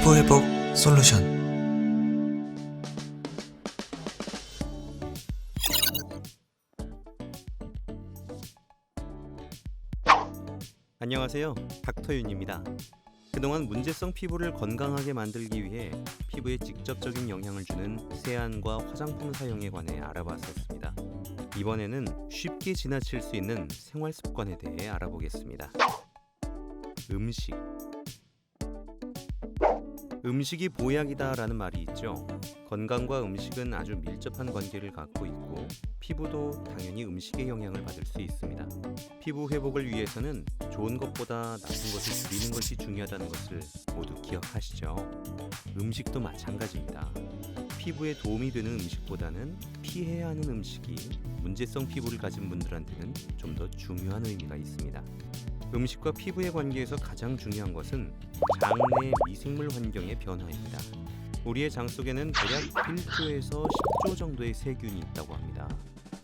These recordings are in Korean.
피부 회복 솔루션. 안녕하세요, 닥터윤입니다. 그동안 문제성 피부를 건강하게 만들기 위해 피부에 직접적인 영향을 주는 세안과 화장품 사용에 관해 알아봤었습니다. 이번에는 쉽게 지나칠 수 있는 생활 습관에 대해 알아보겠습니다. 음식이 보약이다라는 말이 있죠. 건강과 음식은 아주 밀접한 관계를 갖고 있고 피부도 당연히 음식의 영향을 받을 수 있습니다. 피부 회복을 위해서는 좋은 것보다 나쁜 것을 줄이는 것이 중요하다는 것을 모두 기억하시죠? 음식도 마찬가지입니다. 피부에 도움이 되는 음식보다는 피해야 하는 음식이 문제성 피부를 가진 분들한테는 좀 더 중요한 의미가 있습니다. 음식과 피부의 관계에서 가장 중요한 것은 장 내 미생물 환경의 변화입니다. 우리의 장 속에는 대략 1조에서 10조 정도의 세균이 있다고 합니다.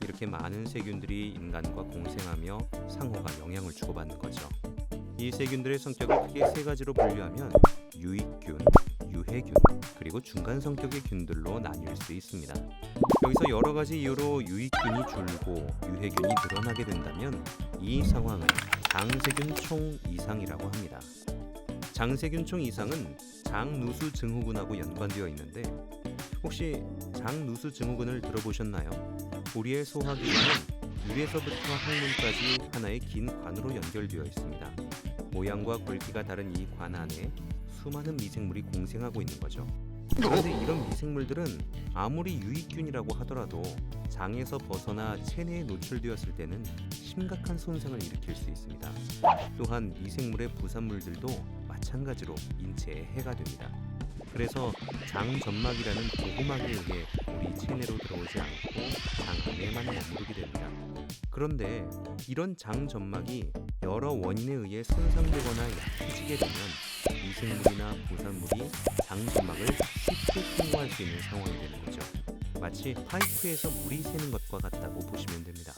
이렇게 많은 세균들이 인간과 공생하며 상호가 영향을 주고받는 거죠. 이 세균들의 성격을 크게 세 가지로 분류하면 유익균, 유해균, 그리고 중간 성격의 균들로 나뉠 수 있습니다. 여기서 여러 가지 이유로 유익균이 줄고 유해균이 늘어나게 된다면 이 상황을 장세균총 이상이라고 합니다. 장세균총 이상은 장누수 증후군하고 연관되어 있는데 혹시 장누수 증후군을 들어보셨나요? 우리의 소화기관은 입에서부터 항문까지 하나의 긴 관으로 연결되어 있습니다. 모양과 굵기가 다른 이 관 안에 수많은 미생물이 공생하고 있는 거죠. 그런데 이런 미생물들은 아무리 유익균이라고 하더라도 장에서 벗어나 체내에 노출되었을 때는 심각한 손상을 일으킬 수 있습니다. 또한 미생물의 부산물들도 마찬가지로 인체에 해가 됩니다. 그래서 장점막이라는 보호막에 의해 우리 체내로 들어오지 않고 장 안에만 머무르게 됩니다. 그런데 이런 장점막이 여러 원인에 의해 손상되거나 약해지게 되면 미생물이나 부산물이 장점막을 쉽게 통과할 수 있는 상황이 되는 거죠. 마치 파이프에서 물이 새는 것과 같다고 보시면 됩니다.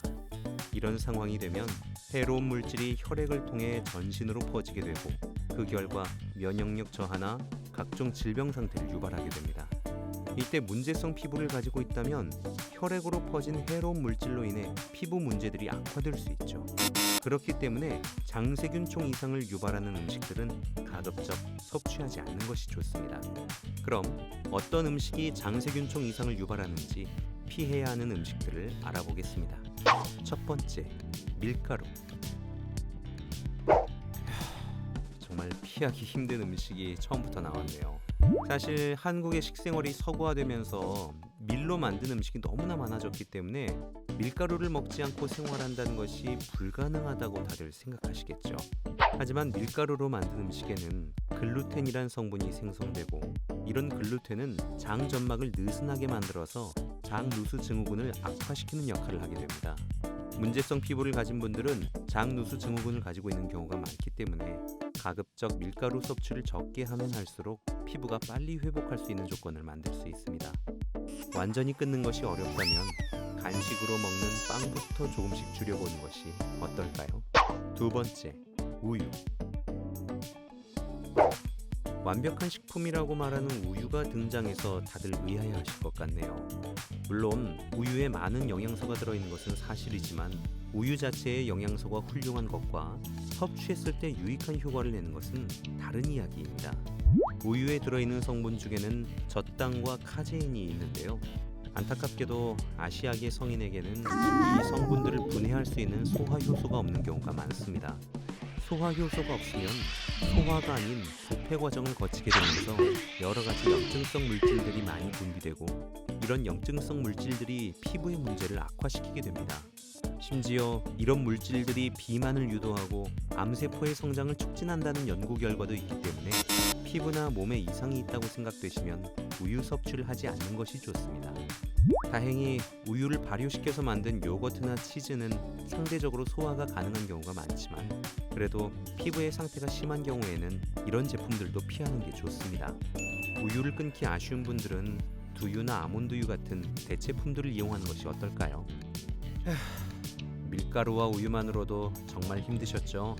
이런 상황이 되면 해로운 물질이 혈액을 통해 전신으로 퍼지게 되고 그 결과 면역력 저하나 각종 질병 상태를 유발하게 됩니다. 이때 문제성 피부를 가지고 있다면 혈액으로 퍼진 해로운 물질로 인해 피부 문제들이 악화될 수 있죠. 그렇기 때문에 장세균총 이상을 유발하는 음식들은 가급적 섭취하지 않는 것이 좋습니다. 그럼 어떤 음식이 장세균총 이상을 유발하는지 피해야 하는 음식들을 알아보겠습니다. 첫 번째, 밀가루. 정말 피하기 힘든 음식이 처음부터 나왔네요. 사실 한국의 식생활이 서구화되면서 밀로 만든 음식이 너무나 많아졌기 때문에 밀가루를 먹지 않고 생활한다는 것이 불가능하다고 다들 생각하시겠죠. 하지만 밀가루로 만든 음식에는 글루텐이란 성분이 생성되고 이런 글루텐은 장 점막을 느슨하게 만들어서 장누수 증후군을 악화시키는 역할을 하게 됩니다. 문제성 피부를 가진 분들은 장누수 증후군을 가지고 있는 경우가 많기 때문에 가급적 밀가루 섭취를 적게 하면 할수록 피부가 빨리 회복할 수 있는 조건을 만들 수 있습니다. 완전히 끊는 것이 어렵다면 간식으로 먹는 빵부터 조금씩 줄여보는 것이 어떨까요? 두 번째, 우유. 완벽한 식품이라고 말하는 우유가 등장해서 다들 의아해하실 것 같네요. 물론 우유에 많은 영양소가 들어있는 것은 사실이지만 우유 자체의 영양소가 훌륭한 것과 섭취했을 때 유익한 효과를 내는 것은 다른 이야기입니다. 우유에 들어있는 성분 중에는 젖당과 카제인이 있는데요. 안타깝게도 아시아계 성인에게는 이 성분들을 분해할 수 있는 소화효소가 없는 경우가 많습니다. 소화효소가 없으면 소화가 아닌 부패 과정을 거치게 되면서 여러 가지 염증성 물질들이 많이 분비되고 이런 염증성 물질들이 피부의 문제를 악화시키게 됩니다. 심지어 이런 물질들이 비만을 유도하고 암세포의 성장을 촉진한다는 연구 결과도 있기 때문에 피부나 몸에 이상이 있다고 생각되시면 우유 섭취를 하지 않는 것이 좋습니다. 다행히 우유를 발효시켜서 만든 요거트나 치즈는 상대적으로 소화가 가능한 경우가 많지만 그래도 피부의 상태가 심한 경우에는 이런 제품들도 피하는 게 좋습니다. 우유를 끊기 아쉬운 분들은 두유나 아몬드유 같은 대체품들을 이용하는 것이 어떨까요? 밀가루와 우유만으로도 정말 힘드셨죠?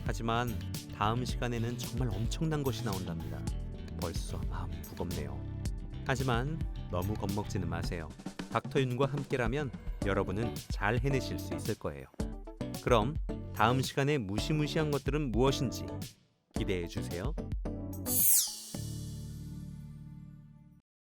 하지만 다음 시간에는 정말 엄청난 것이 나온답니다. 벌써 마음이 무겁네요. 하지만 너무 겁먹지는 마세요. 닥터윤과 함께라면 여러분은 잘 해내실 수 있을 거예요. 그럼 다음 시간에 무시무시한 것들은 무엇인지 기대해 주세요.